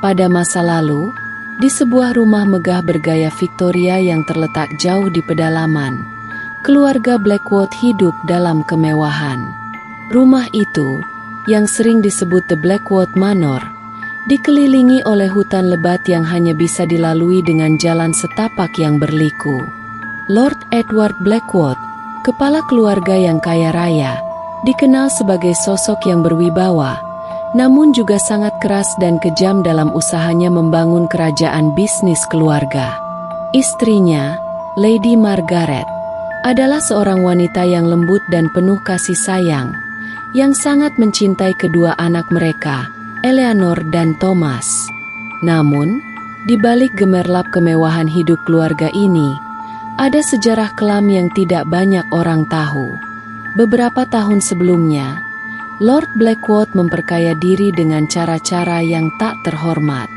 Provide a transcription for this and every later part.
Pada masa lalu, di sebuah rumah megah bergaya Victoria yang terletak jauh di pedalaman, keluarga Blackwood hidup dalam kemewahan. Rumah itu, yang sering disebut The Blackwood Manor, dikelilingi oleh hutan lebat yang hanya bisa dilalui dengan jalan setapak yang berliku. Lord Edward Blackwood, kepala keluarga yang kaya raya, dikenal sebagai sosok yang berwibawa, namun juga sangat keras dan kejam dalam usahanya membangun kerajaan bisnis keluarga. Istrinya, Lady Margaret, adalah seorang wanita yang lembut dan penuh kasih sayang, yang sangat mencintai kedua anak mereka, Eleanor dan Thomas. Namun, di balik gemerlap kemewahan hidup keluarga ini, ada sejarah kelam yang tidak banyak orang tahu. Beberapa tahun sebelumnya, Lord Blackwood memperkaya diri dengan cara-cara yang tak terhormat.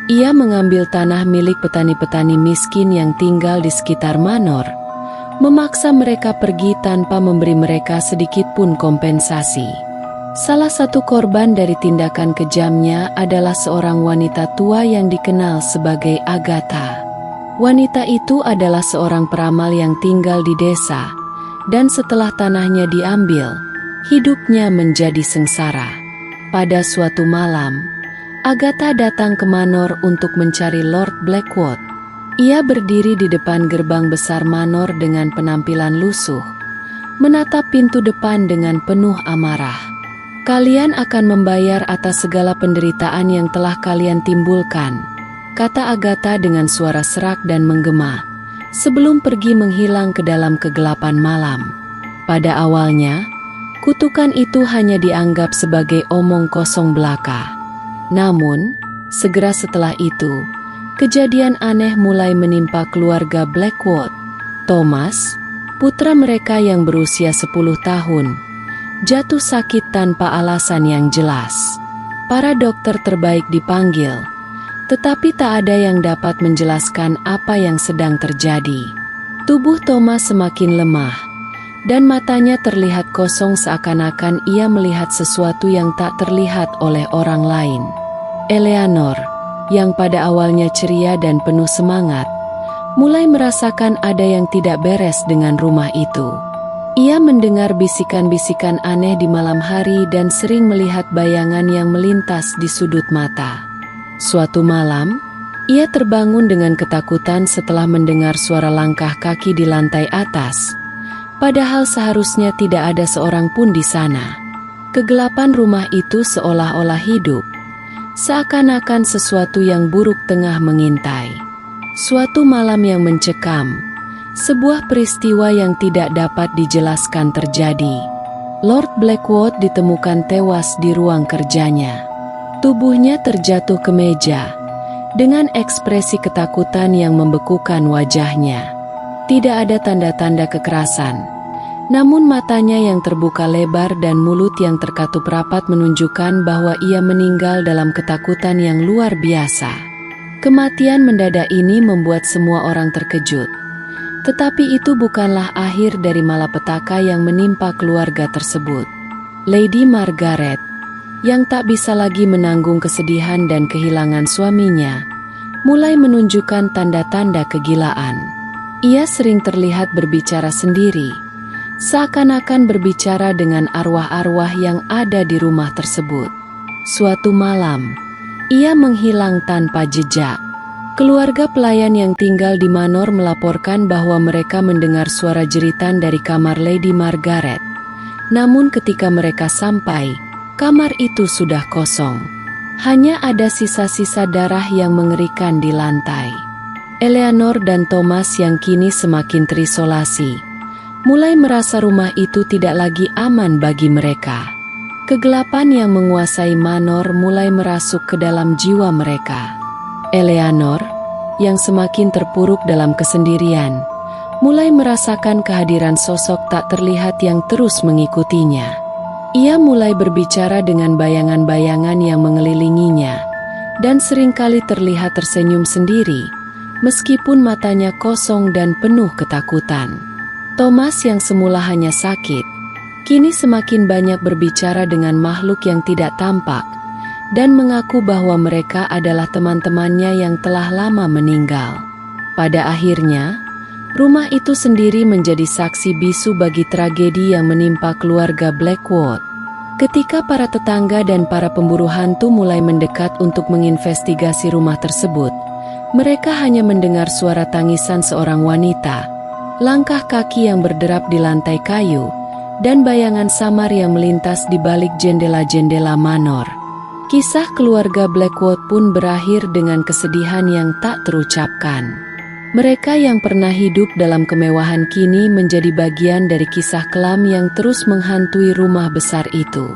Ia mengambil tanah milik petani-petani miskin yang tinggal di sekitar manor, memaksa mereka pergi tanpa memberi mereka sedikit pun kompensasi. Salah satu korban dari tindakan kejamnya adalah seorang wanita tua yang dikenal sebagai Agatha. Wanita itu adalah seorang peramal yang tinggal di desa, dan setelah tanahnya diambil, hidupnya menjadi sengsara. Pada suatu malam, Agatha datang ke manor untuk mencari Lord Blackwood. Ia berdiri di depan gerbang besar manor dengan penampilan lusuh, menatap pintu depan dengan penuh amarah. "Kalian akan membayar atas segala penderitaan yang telah kalian timbulkan," kata Agatha dengan suara serak dan menggema, sebelum pergi menghilang ke dalam kegelapan malam. Pada awalnya, kutukan itu hanya dianggap sebagai omong kosong belaka. Namun, segera setelah itu, kejadian aneh mulai menimpa keluarga Blackwood. Thomas, putra mereka yang berusia 10 tahun, jatuh sakit tanpa alasan yang jelas. Para dokter terbaik dipanggil, tetapi tak ada yang dapat menjelaskan apa yang sedang terjadi. Tubuh Thomas semakin lemah, dan matanya terlihat kosong seakan-akan ia melihat sesuatu yang tak terlihat oleh orang lain. Eleanor, yang pada awalnya ceria dan penuh semangat, mulai merasakan ada yang tidak beres dengan rumah itu. Ia mendengar bisikan-bisikan aneh di malam hari dan sering melihat bayangan yang melintas di sudut mata. Suatu malam, ia terbangun dengan ketakutan setelah mendengar suara langkah kaki di lantai atas, padahal seharusnya tidak ada seorang pun di sana. Kegelapan rumah itu seolah-olah hidup, seakan-akan sesuatu yang buruk tengah mengintai. Suatu malam yang mencekam, sebuah peristiwa yang tidak dapat dijelaskan terjadi. Lord Blackwood ditemukan tewas di ruang kerjanya. Tubuhnya terjatuh ke meja, dengan ekspresi ketakutan yang membekukan wajahnya. Tidak ada tanda-tanda kekerasan, namun matanya yang terbuka lebar dan mulut yang terkatup rapat menunjukkan bahwa ia meninggal dalam ketakutan yang luar biasa. Kematian mendadak ini membuat semua orang terkejut. Tetapi itu bukanlah akhir dari malapetaka yang menimpa keluarga tersebut. Lady Margaret, yang tak bisa lagi menanggung kesedihan dan kehilangan suaminya, mulai menunjukkan tanda-tanda kegilaan. Ia sering terlihat berbicara sendiri, seakan-akan berbicara dengan arwah-arwah yang ada di rumah tersebut. Suatu malam, ia menghilang tanpa jejak. Keluarga pelayan yang tinggal di manor melaporkan bahwa mereka mendengar suara jeritan dari kamar Lady Margaret. Namun ketika mereka sampai, kamar itu sudah kosong. Hanya ada sisa-sisa darah yang mengerikan di lantai. Eleanor dan Thomas yang kini semakin terisolasi, mulai merasa rumah itu tidak lagi aman bagi mereka. Kegelapan yang menguasai manor mulai merasuk ke dalam jiwa mereka. Eleanor, yang semakin terpuruk dalam kesendirian, mulai merasakan kehadiran sosok tak terlihat yang terus mengikutinya. Ia mulai berbicara dengan bayangan-bayangan yang mengelilinginya, dan seringkali terlihat tersenyum sendiri, meskipun matanya kosong dan penuh ketakutan. Thomas yang semula hanya sakit, kini semakin banyak berbicara dengan makhluk yang tidak tampak, dan mengaku bahwa mereka adalah teman-temannya yang telah lama meninggal. Pada akhirnya, rumah itu sendiri menjadi saksi bisu bagi tragedi yang menimpa keluarga Blackwood. Ketika para tetangga dan para pemburu hantu mulai mendekat untuk menginvestigasi rumah tersebut, mereka hanya mendengar suara tangisan seorang wanita, langkah kaki yang berderap di lantai kayu, dan bayangan samar yang melintas di balik jendela-jendela manor. Kisah keluarga Blackwood pun berakhir dengan kesedihan yang tak terucapkan. Mereka yang pernah hidup dalam kemewahan kini menjadi bagian dari kisah kelam yang terus menghantui rumah besar itu.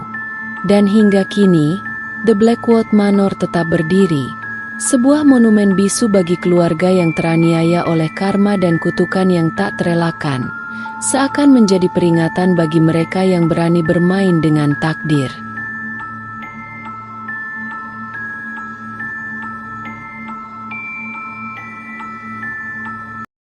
Dan hingga kini, The Blackwood Manor tetap berdiri, sebuah monumen bisu bagi keluarga yang teraniaya oleh karma dan kutukan yang tak terelakkan, seakan menjadi peringatan bagi mereka yang berani bermain dengan takdir.